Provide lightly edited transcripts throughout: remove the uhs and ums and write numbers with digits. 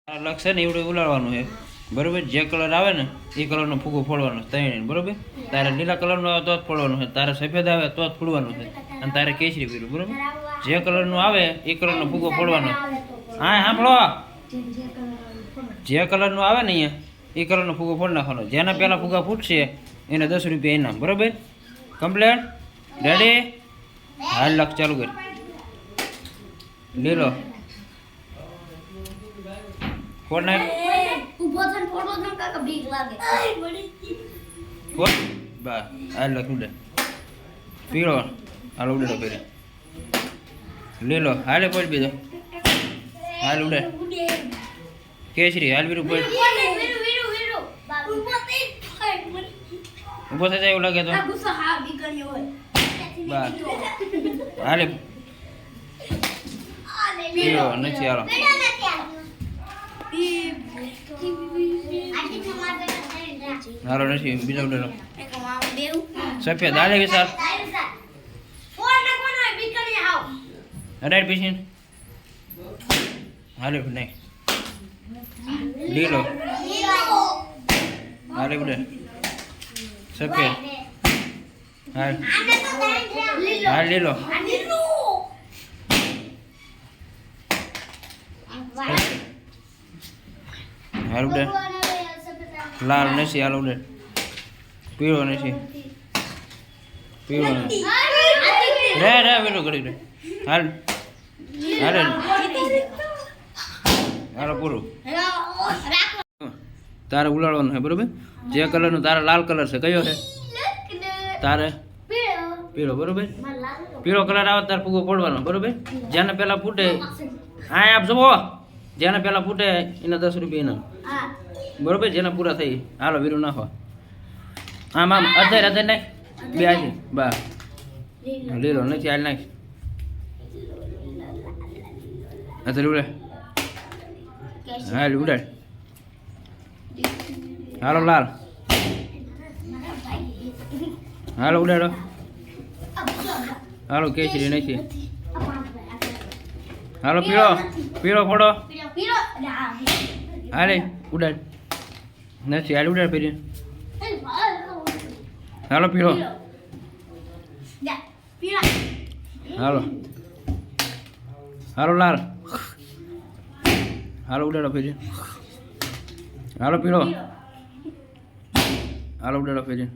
લક્ષ ને એવડું ઉલાડવાનું છે બરોબર. જે કલર આવે ને એ કલરનો ફૂગો ફોડવાનો છે ત્રણે બરોબર. તારે લીલા કલરનો આવે તો જ ફોડવાનું છે, તારે સફેદ આવે તો જ ફોડવાનું છે, અને તારે કેસરી પીળું બરોબર. જે કલરનું આવે એ કલરનો ફૂગો ફોડવાનો. હા સાંભળો, જે કલરનું આવે ને અહીંયા એ કલરનો ફૂગો ફોડ નાખવાનો. જેના પહેલાં ફૂગા ફૂટશે એને 10 રૂપિયા ઇનામ બરોબર. Complete ready? હાલ લક્ષ ચાલુ કર. લીલો ફોડ નાખ. ઉભો થન ફોટો થન કાકા બીક લાગે. ફોડ બા હાલ લક્ષ ઉડે. પીળો હાલ ઉડે ફેરી. લીલો હાલે પડ બીજો હાલ ઉડે. કેસરી હાલ બીરું પડ. ઉભો થઈ જાય એવું લાગે તો બા હાલે. પીળો નથી હાલો. હાલો નથી બીજો ઉડેલો. સફેદ હાલે વિશાલ. અડાડ પીસીન હાલે નહીં. લીલો હાલે ઉડે. સફેદ હાલ હાલ લીલો. હાલ ઉડે. લાલ નથી હાલ ઉડે. પીળો નથી. પીળો નથી. રે રે પેલું ઘડી રે હાલ હાલે હાલો પૂરું. તારે ઉલાડવાનું છે બરોબર. જે કલરનું તારે લાલ કલર છે કયો છે? તારે પીળો બરોબર. પીળો કલર આવે તારે ફૂગો ફોડવાનો બરોબર. જેને પહેલાં ફૂટે હા આપ જુઓ, જેને પહેલાં ફૂટે એના 10 રૂપિયા ઇનામ બરોબર. જેને પૂરા થઈ હાલો વીરું નાખો. આમ આમ અધર નાખ. બે છે બા લીલો નથી હાલ નાખ. અધર ઉડે હાલ ઉડાડ. હાલો લાલ હાલો ઉડાડો. હાલો કેસરી નથી. હાલો પીળો પીળો ફોડો હાલે ઉડાડ. નથી હાલ ઉડાડ ફેરી. હાલો પીળો હાલો હાલો લાલ હાલો ઉડાડો ફેરી. હાલો પીળો હાલો ઉડાડો ફેરી.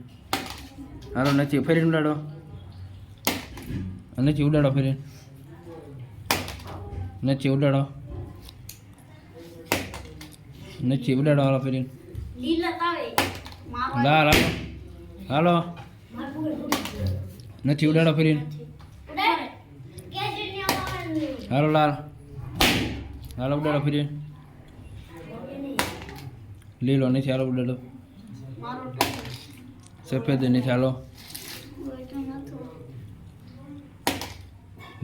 હાલો નથી ફેરી ઉડાડો. નથી ઉડાડો ફેરી. નથી ઉડાડો. નથી ઉડાડો હાલો ફેરી. લાલ હાલો હાલો નથી ઉડાડો ફેરી. હાલો લાલ હાલો ઉડાડો ફેરી. લીલો નથી હાલો ઉડાડો. સફેદ નથી હાલો.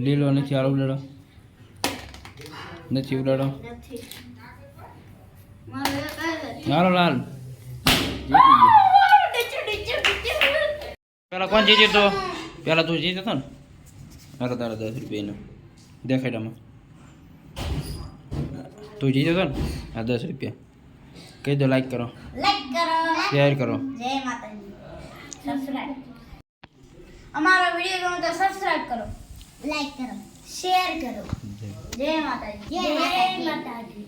લીલો નથી હાલો ઉડાડો. નથી ઉડાડો. હાલો લાલ પેલા કોણ જીત્યું તો? પેલા તું જીત્યો હતો ને. હાલો તારા 10 રૂપિયા દેખાડામાં તું જીત્યો હતો ને. આ 10 રૂપિયા કહી દો. લાઈક કરો, શેર કરો. જય માતાજી. સબસ્ક્રાઇબ અમારો વિડિયો ગમે તો સબસ્ક્રાઇબ કરો, લાઈક કરો, શેર કરો. જય માતાજી. જય માતાજી.